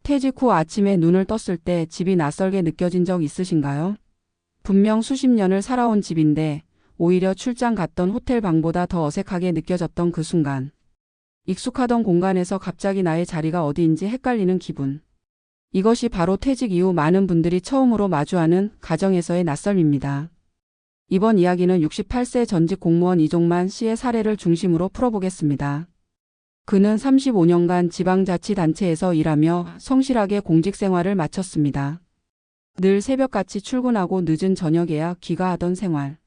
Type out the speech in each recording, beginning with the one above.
퇴직 후 아침에 눈을 떴을 때 집이 낯설게 느껴진 적 있으신가요? 분명 수십 년을 살아온 집인데 오히려 출장 갔던 호텔 방보다 더 어색하게 느껴졌던 그 순간. 익숙하던 공간에서 갑자기 나의 자리가 어디인지 헷갈리는 기분. 이것이 바로 퇴직 이후 많은 분들이 처음으로 마주하는 가정에서의 낯설입니다. 이번 이야기는 68세 전직 공무원 이종만 씨의 사례를 중심으로 풀어보겠습니다. 그는 35년간 지방자치단체에서 일하며 성실하게 공직 생활을 마쳤습니다. 늘 새벽같이 출근하고 늦은 저녁에야 귀가하던 생활.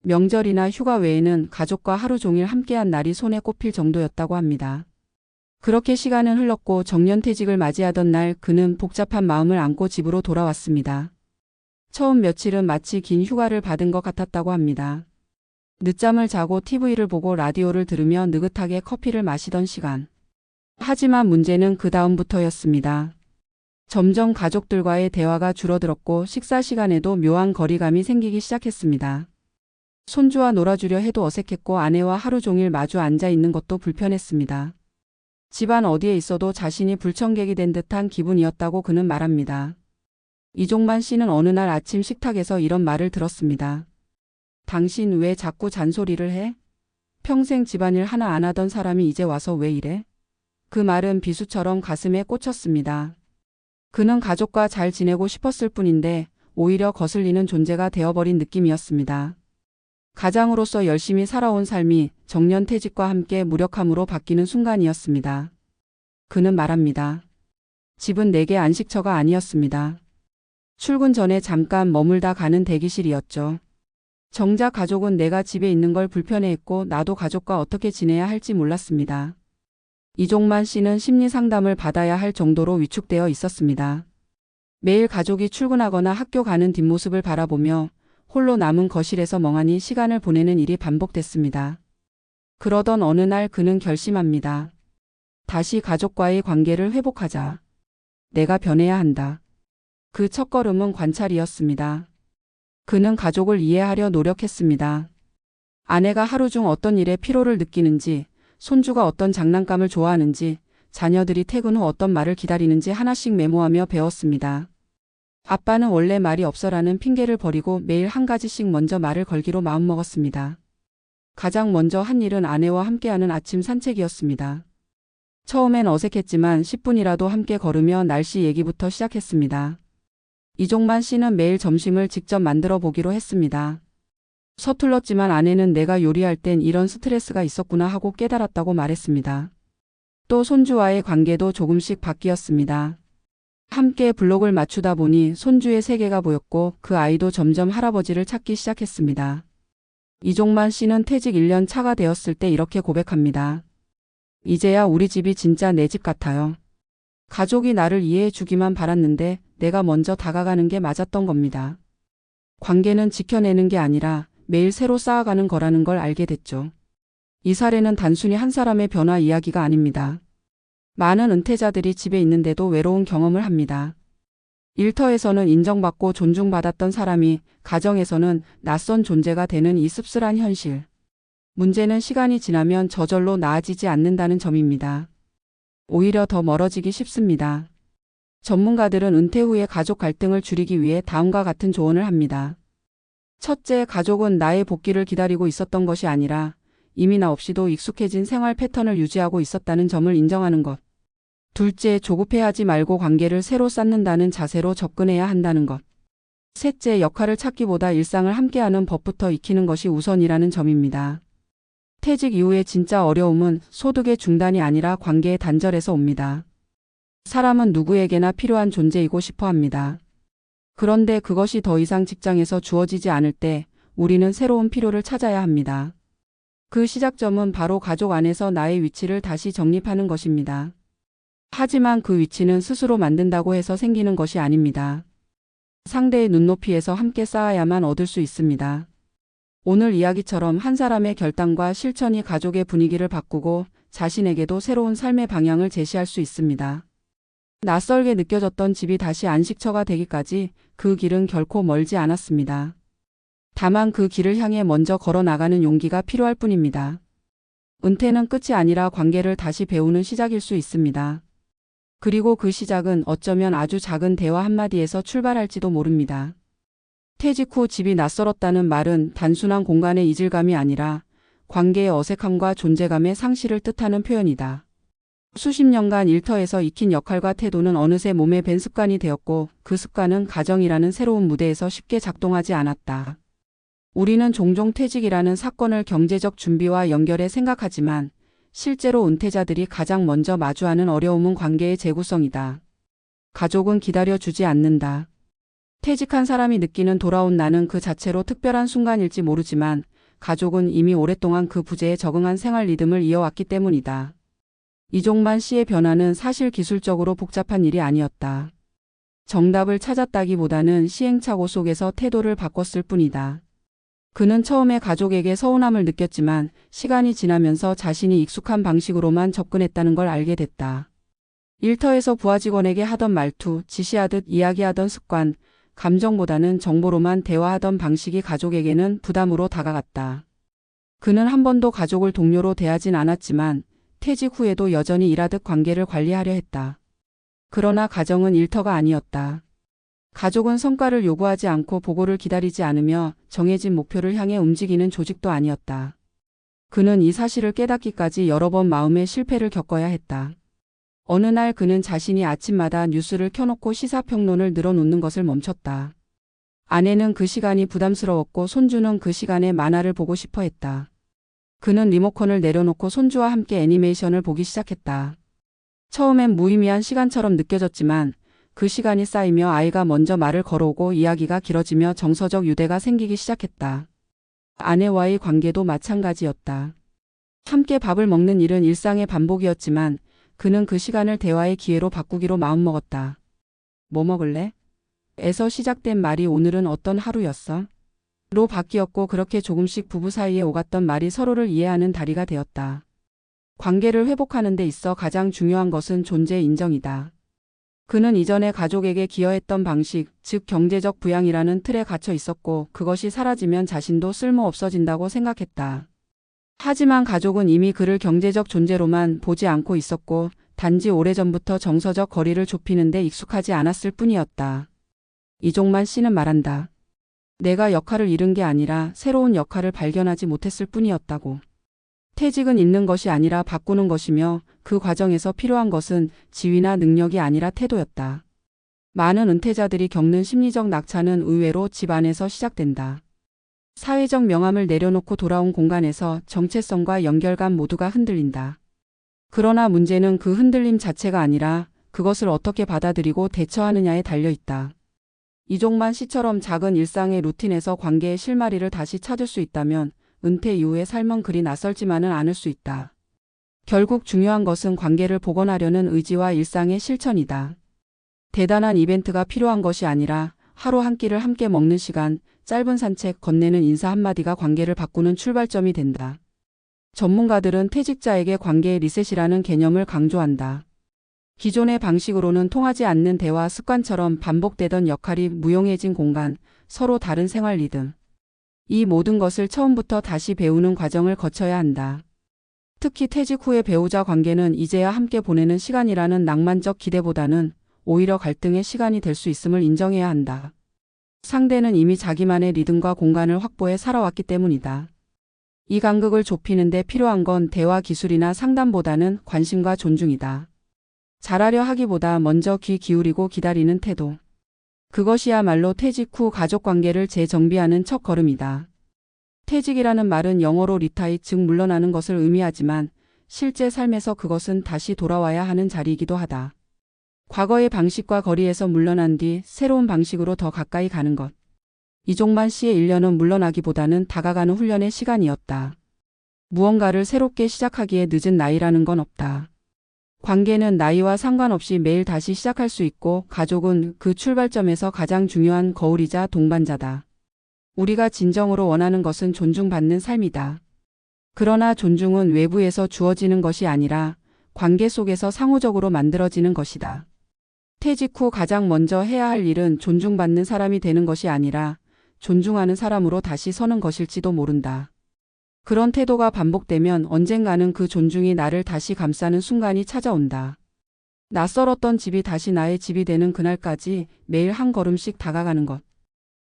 명절이나 휴가 외에는 가족과 하루 종일 함께한 날이 손에 꼽힐 정도였다고 합니다. 그렇게 시간은 흘렀고 정년퇴직을 맞이하던 날 그는 복잡한 마음을 안고 집으로 돌아왔습니다. 처음 며칠은 마치 긴 휴가를 받은 것 같았다고 합니다. 늦잠을 자고 TV를 보고 라디오를 들으며 느긋하게 커피를 마시던 시간. 하지만 문제는 그 다음부터였습니다. 점점 가족들과의 대화가 줄어들었고 식사 시간에도 묘한 거리감이 생기기 시작했습니다. 손주와 놀아주려 해도 어색했고 아내와 하루 종일 마주 앉아 있는 것도 불편했습니다. 집안 어디에 있어도 자신이 불청객이 된 듯한 기분이었다고 그는 말합니다. 이종만 씨는 어느 날 아침 식탁에서 이런 말을 들었습니다. 당신 왜 자꾸 잔소리를 해? 평생 집안일 하나 안 하던 사람이 이제 와서 왜 이래? 그 말은 비수처럼 가슴에 꽂혔습니다. 그는 가족과 잘 지내고 싶었을 뿐인데 오히려 거슬리는 존재가 되어버린 느낌이었습니다. 가장으로서 열심히 살아온 삶이 정년퇴직과 함께 무력함으로 바뀌는 순간이었습니다. 그는 말합니다. 집은 내게 안식처가 아니었습니다. 출근 전에 잠깐 머물다 가는 대기실이었죠. 정작 가족은 내가 집에 있는 걸 불편해했고 나도 가족과 어떻게 지내야 할지 몰랐습니다. 이종만 씨는 심리 상담을 받아야 할 정도로 위축되어 있었습니다. 매일 가족이 출근하거나 학교 가는 뒷모습을 바라보며 홀로 남은 거실에서 멍하니 시간을 보내는 일이 반복됐습니다. 그러던 어느 날 그는 결심합니다. 다시 가족과의 관계를 회복하자. 내가 변해야 한다. 그 첫걸음은 관찰이었습니다. 그는 가족을 이해하려 노력했습니다. 아내가 하루 중 어떤 일에 피로를 느끼는지, 손주가 어떤 장난감을 좋아하는지, 자녀들이 퇴근 후 어떤 말을 기다리는지 하나씩 메모하며 배웠습니다. 아빠는 원래 말이 없어라는 핑계를 버리고 매일 한 가지씩 먼저 말을 걸기로 마음먹었습니다. 가장 먼저 한 일은 아내와 함께하는 아침 산책이었습니다. 처음엔 어색했지만 10분이라도 함께 걸으며 날씨 얘기부터 시작했습니다. 이종만 씨는 매일 점심을 직접 만들어 보기로 했습니다. 서툴렀지만 아내는 내가 요리할 땐 이런 스트레스가 있었구나 하고 깨달았다고 말했습니다. 또 손주와의 관계도 조금씩 바뀌었습니다. 함께 블록을 맞추다 보니 손주의 세계가 보였고 그 아이도 점점 할아버지를 찾기 시작했습니다. 이종만 씨는 퇴직 1년 차가 되었을 때 이렇게 고백합니다. 이제야 우리 집이 진짜 내 집 같아요. 가족이 나를 이해해 주기만 바랐는데 내가 먼저 다가가는 게 맞았던 겁니다. 관계는 지켜내는 게 아니라 매일 새로 쌓아가는 거라는 걸 알게 됐죠. 이 사례는 단순히 한 사람의 변화 이야기가 아닙니다. 많은 은퇴자들이 집에 있는데도 외로운 경험을 합니다. 일터에서는 인정받고 존중받았던 사람이 가정에서는 낯선 존재가 되는 이 씁쓸한 현실. 문제는 시간이 지나면 저절로 나아지지 않는다는 점입니다. 오히려 더 멀어지기 쉽습니다. 전문가들은 은퇴 후의 가족 갈등을 줄이기 위해 다음과 같은 조언을 합니다. 첫째, 가족은 나의 복귀를 기다리고 있었던 것이 아니라 이미 나 없이도 익숙해진 생활 패턴을 유지하고 있었다는 점을 인정하는 것. 둘째, 조급해하지 말고 관계를 새로 쌓는다는 자세로 접근해야 한다는 것. 셋째, 역할을 찾기보다 일상을 함께하는 법부터 익히는 것이 우선이라는 점입니다. 퇴직 이후의 진짜 어려움은 소득의 중단이 아니라 관계의 단절에서 옵니다. 사람은 누구에게나 필요한 존재이고 싶어 합니다. 그런데 그것이 더 이상 직장에서 주어지지 않을 때 우리는 새로운 필요를 찾아야 합니다. 그 시작점은 바로 가족 안에서 나의 위치를 다시 정립하는 것입니다. 하지만 그 위치는 스스로 만든다고 해서 생기는 것이 아닙니다. 상대의 눈높이에서 함께 쌓아야만 얻을 수 있습니다. 오늘 이야기처럼 한 사람의 결단과 실천이 가족의 분위기를 바꾸고 자신에게도 새로운 삶의 방향을 제시할 수 있습니다. 낯설게 느껴졌던 집이 다시 안식처가 되기까지 그 길은 결코 멀지 않았습니다. 다만 그 길을 향해 먼저 걸어 나가는 용기가 필요할 뿐입니다. 은퇴는 끝이 아니라 관계를 다시 배우는 시작일 수 있습니다. 그리고 그 시작은 어쩌면 아주 작은 대화 한마디에서 출발할지도 모릅니다. 퇴직 후 집이 낯설었다는 말은 단순한 공간의 이질감이 아니라 관계의 어색함과 존재감의 상실을 뜻하는 표현이다. 수십 년간 일터에서 익힌 역할과 태도는 어느새 몸에 밴 습관이 되었고 그 습관은 가정이라는 새로운 무대에서 쉽게 작동하지 않았다. 우리는 종종 퇴직이라는 사건을 경제적 준비와 연결해 생각하지만 실제로 은퇴자들이 가장 먼저 마주하는 어려움은 관계의 재구성이다. 가족은 기다려주지 않는다. 퇴직한 사람이 느끼는 돌아온 나는 그 자체로 특별한 순간일지 모르지만 가족은 이미 오랫동안 그 부재에 적응한 생활 리듬을 이어왔기 때문이다. 이종만 씨의 변화는 사실 기술적으로 복잡한 일이 아니었다. 정답을 찾았다기보다는 시행착오 속에서 태도를 바꿨을 뿐이다. 그는 처음에 가족에게 서운함을 느꼈지만 시간이 지나면서 자신이 익숙한 방식으로만 접근했다는 걸 알게 됐다. 일터에서 부하 직원에게 하던 말투, 지시하듯 이야기하던 습관, 감정보다는 정보로만 대화하던 방식이 가족에게는 부담으로 다가갔다. 그는 한 번도 가족을 동료로 대하진 않았지만 퇴직 후에도 여전히 일하듯 관계를 관리하려 했다. 그러나 가정은 일터가 아니었다. 가족은 성과를 요구하지 않고 보고를 기다리지 않으며 정해진 목표를 향해 움직이는 조직도 아니었다. 그는 이 사실을 깨닫기까지 여러 번 마음의 실패를 겪어야 했다. 어느 날 그는 자신이 아침마다 뉴스를 켜놓고 시사평론을 늘어놓는 것을 멈췄다. 아내는 그 시간이 부담스러웠고 손주는 그 시간에 만화를 보고 싶어 했다. 그는 리모컨을 내려놓고 손주와 함께 애니메이션을 보기 시작했다. 처음엔 무의미한 시간처럼 느껴졌지만 그 시간이 쌓이며 아이가 먼저 말을 걸어오고 이야기가 길어지며 정서적 유대가 생기기 시작했다. 아내와의 관계도 마찬가지였다. 함께 밥을 먹는 일은 일상의 반복이었지만 그는 그 시간을 대화의 기회로 바꾸기로 마음먹었다. 뭐 먹을래? 에서 시작된 말이 오늘은 어떤 하루였어? 로 바뀌었고 그렇게 조금씩 부부 사이에 오갔던 말이 서로를 이해하는 다리가 되었다. 관계를 회복하는 데 있어 가장 중요한 것은 존재 인정이다. 그는 이전에 가족에게 기여했던 방식, 즉 경제적 부양이라는 틀에 갇혀 있었고 그것이 사라지면 자신도 쓸모 없어진다고 생각했다. 하지만 가족은 이미 그를 경제적 존재로만 보지 않고 있었고 단지 오래전부터 정서적 거리를 좁히는 데 익숙하지 않았을 뿐이었다. 이종만 씨는 말한다. 내가 역할을 잃은 게 아니라 새로운 역할을 발견하지 못했을 뿐이었다고. 퇴직은 잃는 것이 아니라 바꾸는 것이며 그 과정에서 필요한 것은 지위나 능력이 아니라 태도였다. 많은 은퇴자들이 겪는 심리적 낙차는 의외로 집 안에서 시작된다. 사회적 명함을 내려놓고 돌아온 공간에서 정체성과 연결감 모두가 흔들린다. 그러나 문제는 그 흔들림 자체가 아니라 그것을 어떻게 받아들이고 대처하느냐에 달려있다. 이종만 씨처럼 작은 일상의 루틴에서 관계의 실마리를 다시 찾을 수 있다면 은퇴 이후의 삶은 그리 낯설지만은 않을 수 있다. 결국 중요한 것은 관계를 복원하려는 의지와 일상의 실천이다. 대단한 이벤트가 필요한 것이 아니라 하루 한 끼를 함께 먹는 시간, 짧은 산책, 건네는 인사 한마디가 관계를 바꾸는 출발점이 된다. 전문가들은 퇴직자에게 관계의 리셋이라는 개념을 강조한다. 기존의 방식으로는 통하지 않는 대화 습관처럼 반복되던 역할이 무용해진 공간, 서로 다른 생활 리듬. 이 모든 것을 처음부터 다시 배우는 과정을 거쳐야 한다. 특히 퇴직 후의 배우자 관계는 이제야 함께 보내는 시간이라는 낭만적 기대보다는 오히려 갈등의 시간이 될 수 있음을 인정해야 한다. 상대는 이미 자기만의 리듬과 공간을 확보해 살아왔기 때문이다. 이 간극을 좁히는 데 필요한 건 대화 기술이나 상담보다는 관심과 존중이다. 잘하려 하기보다 먼저 귀 기울이고 기다리는 태도. 그것이야말로 퇴직 후 가족관계를 재정비하는 첫걸음이다. 퇴직이라는 말은 영어로 리타이 즉 물러나는 것을 의미하지만 실제 삶에서 그것은 다시 돌아와야 하는 자리이기도 하다. 과거의 방식과 거리에서 물러난 뒤 새로운 방식으로 더 가까이 가는 것. 이종만 씨의 1년은 물러나기보다는 다가가는 훈련의 시간이었다. 무언가를 새롭게 시작하기에 늦은 나이라는 건 없다. 관계는 나이와 상관없이 매일 다시 시작할 수 있고 가족은 그 출발점에서 가장 중요한 거울이자 동반자다. 우리가 진정으로 원하는 것은 존중받는 삶이다. 그러나 존중은 외부에서 주어지는 것이 아니라 관계 속에서 상호적으로 만들어지는 것이다. 퇴직 후 가장 먼저 해야 할 일은 존중받는 사람이 되는 것이 아니라 존중하는 사람으로 다시 서는 것일지도 모른다. 그런 태도가 반복되면 언젠가는 그 존중이 나를 다시 감싸는 순간이 찾아온다. 낯설었던 집이 다시 나의 집이 되는 그날까지 매일 한 걸음씩 다가가는 것.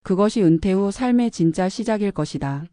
그것이 은퇴 후 삶의 진짜 시작일 것이다.